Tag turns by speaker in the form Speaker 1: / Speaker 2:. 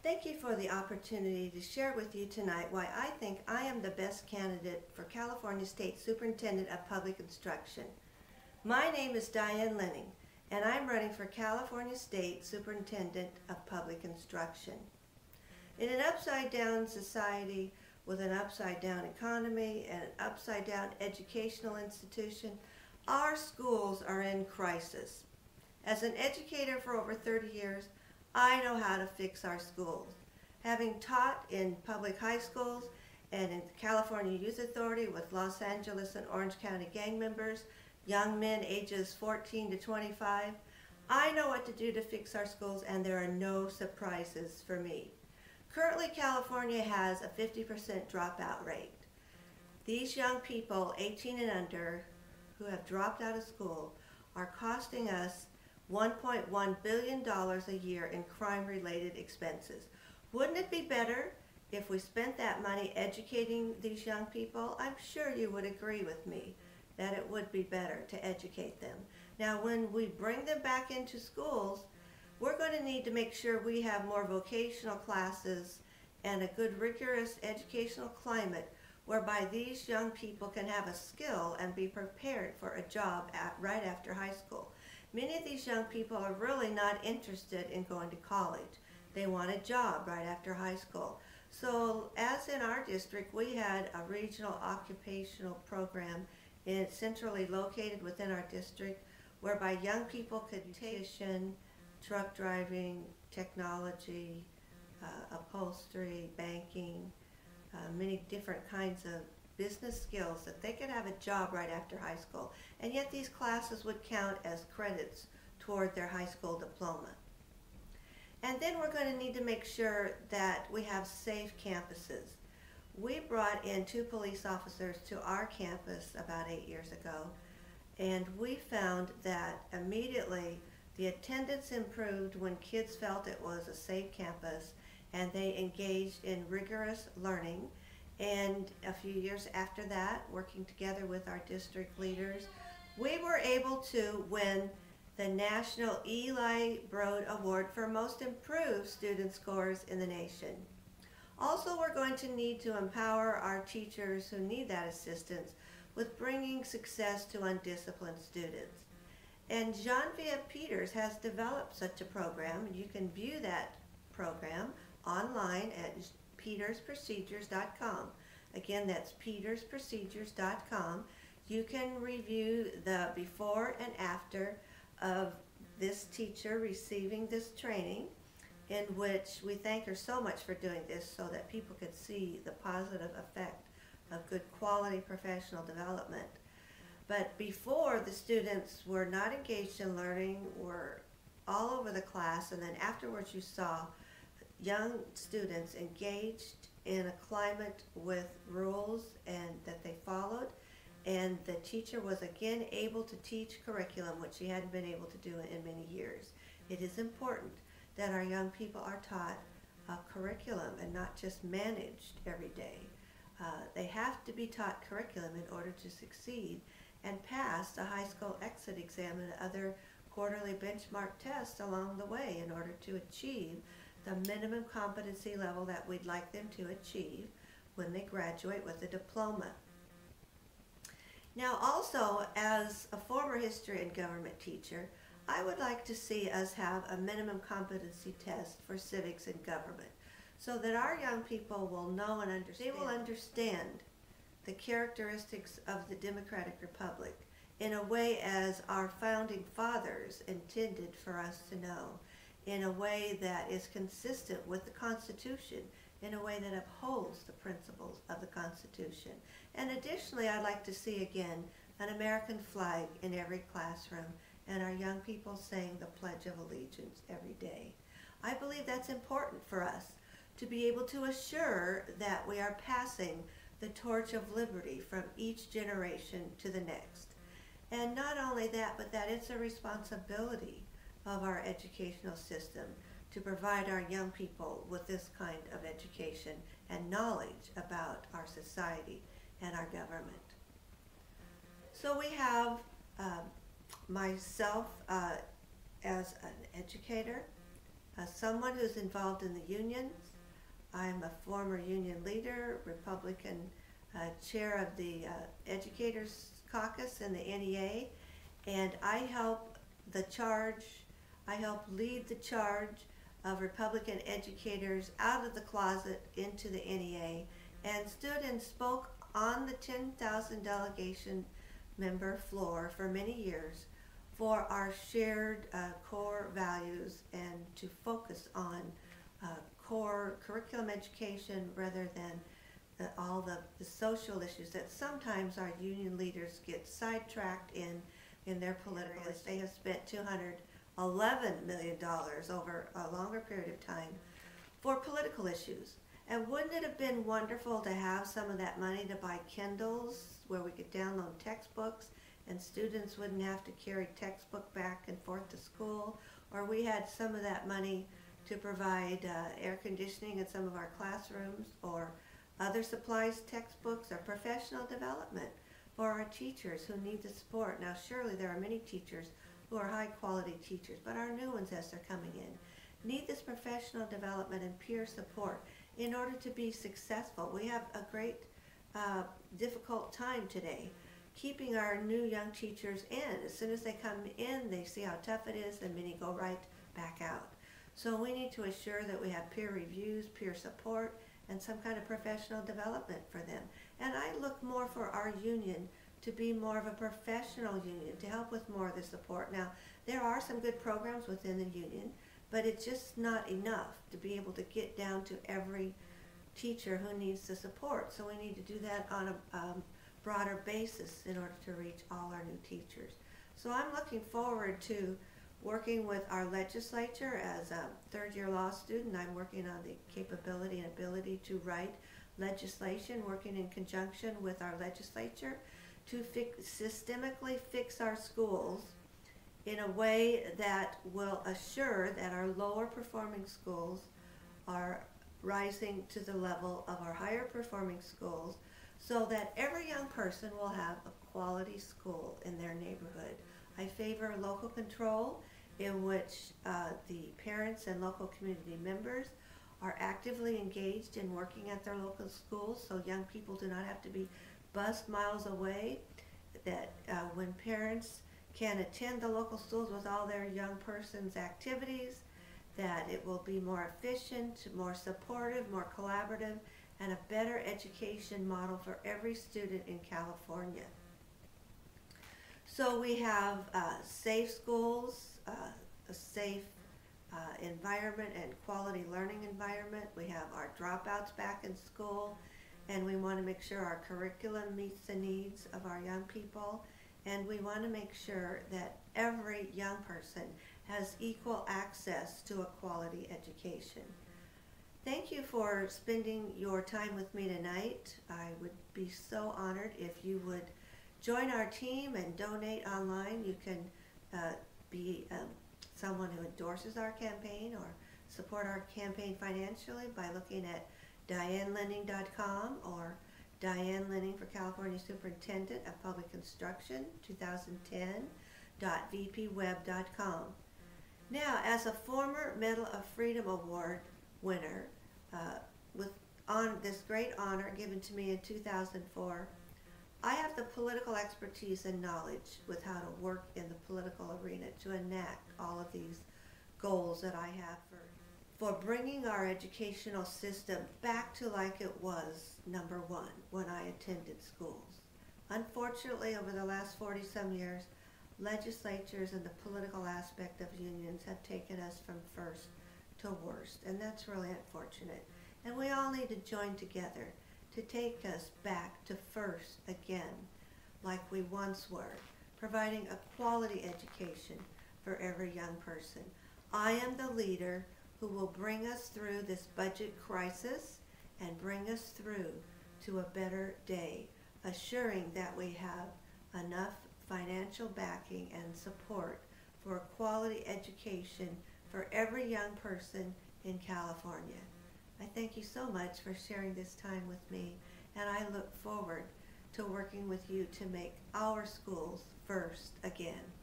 Speaker 1: Thank you for the opportunity to share with you tonight why I think I am the best candidate for California State Superintendent of Public Instruction. My name is Diane LENNING, and I'm running for California State Superintendent of Public Instruction. In an upside-down society with an upside-down economy and an upside-down educational institution, our schools are in crisis. As an educator for over 30 years, I know how to fix our schools. Having taught in public high schools and in the California Youth Authority with Los Angeles and Orange County gang members, young men ages 14 to 25, I know what to do to fix our schools, and there are no surprises for me. Currently, California has a 50% dropout rate. These young people, 18 and under, who have dropped out of school, are costing us $1.1 billion a year in crime-related expenses. Wouldn't it be better if we spent that money educating these young people? I'm sure you would agree with me that it would be better to educate them. Now, when we bring them back into schools, we're going to need to make sure we have more vocational classes and a good rigorous educational climate whereby these young people can have a skill and be prepared for a job right after high school. Many of these young people are really not interested in going to college. They want a job right after high school. So as in our district, we had a regional occupational program centrally located within our district whereby young people could take truck driving, technology, upholstery, banking, many different kinds of business skills that they could have a job right after high school. And yet these classes would count as credits toward their high school diploma. And then we're going to need to make sure that we have safe campuses. We brought in 2 police officers to our campus about 8 years ago, and we found that immediately the attendance improved when kids felt it was a safe campus and they engaged in rigorous learning. And a few years after that, working together with our district leaders, we were able to win the National Eli Broad Award for Most Improved Student Scores in the nation. Also, we're going to need to empower our teachers who need that assistance with bringing success to undisciplined students. And Genevieve Peters has developed such a program, and you can view that program online at petersprocedures.com. Again, that's petersprocedures.com. You can review the before and after of this teacher receiving this training, in which we thank her so much for doing this so that people could see the positive effect of good quality professional development. But before, the students were not engaged in learning, were all over the class, and then afterwards you saw young students engaged in a climate with rules and that they followed, and the teacher was again able to teach curriculum, which she hadn't been able to do in many years. It is important that our young people are taught curriculum and not just managed every day. They have to be taught curriculum in order to succeed and pass the high school exit exam and other quarterly benchmark tests along the way in order to achieve the minimum competency level that we'd like them to achieve when they graduate with a diploma. Now, also, as a former history and government teacher, I would like to see us have a minimum competency test for civics and government so that our young people will know and understand. They will understand the characteristics of the Democratic Republic in a way as our founding fathers intended for us to know, in a way that is consistent with the Constitution, in a way that upholds the principles of the Constitution. And additionally, I'd like to see again an American flag in every classroom and our young people saying the Pledge of Allegiance every day. I believe that's important for us to be able to assure that we are passing the torch of liberty from each generation to the next. And not only that, but that it's a responsibility of our educational system to provide our young people with this kind of education and knowledge about our society and our government. So we have myself as an educator, someone who's involved in the unions. I'm a former union leader, Republican chair of the Educators Caucus in the NEA, and I help lead the charge of Republican educators out of the closet into the NEA, and stood and spoke on the 10,000 delegation member floor for many years for our shared core values and to focus on core curriculum education rather than all the social issues that sometimes our union leaders get sidetracked in their political issues. They have spent $211 million over a longer period of time for political issues. And wouldn't it have been wonderful to have some of that money to buy Kindles where we could download textbooks and students wouldn't have to carry textbook back and forth to school, or we had some of that money to provide air conditioning in some of our classrooms, or other supplies, textbooks, or professional development for our teachers who need the support. Now surely there are many teachers who are high quality teachers, but our new ones as they're coming in need this professional development and peer support in order to be successful. We have a great difficult time today keeping our new young teachers in. As soon as they come in, they see how tough it is, and many go right back out. So we need to assure that we have peer reviews, peer support, and some kind of professional development for them. And I look more for our union to be more of a professional union, to help with more of the support. Now, there are some good programs within the union, but it's just not enough to be able to get down to every teacher who needs the support. So we need to do that on a broader basis in order to reach all our new teachers. So I'm looking forward to working with our legislature. As a third-year law student, I'm working on the capability and ability to write legislation, working in conjunction with our legislature to systemically fix our schools in a way that will assure that our lower performing schools are rising to the level of our higher performing schools, so that every young person will have a quality school in their neighborhood. I favor local control, in which the parents and local community members are actively engaged in working at their local schools, so young people do not have to be bused miles away, that when parents can attend the local schools with all their young person's activities, that it will be more efficient, more supportive, more collaborative, and a better education model for every student in California. So we have safe schools, a safe environment and quality learning environment. We have our dropouts back in school, and we want to make sure our curriculum meets the needs of our young people, and we want to make sure that every young person has equal access to a quality education. Thank you for spending your time with me tonight. I would be so honored if you would join our team and donate online. You can be someone who endorses our campaign or support our campaign financially by looking at DianeLenning.com or Diane Lenning for California Superintendent of Public Instruction 2010.vpweb.com. Now, as a former Medal of Freedom Award winner, with this great honor given to me in 2004, I have the political expertise and knowledge with how to work in the political arena to enact all of these goals that I have for bringing our educational system back to like it was, number one, when I attended schools. Unfortunately, over the last 40-some years, legislatures and the political aspect of unions have taken us from first to worst, and that's really unfortunate. And we all need to join together to take us back to first again, like we once were, providing a quality education for every young person. I am the leader who will bring us through this budget crisis and bring us through to a better day, assuring that we have enough financial backing and support for a quality education for every young person in California. I thank you so much for sharing this time with me, and I look forward to working with you to make our schools first again.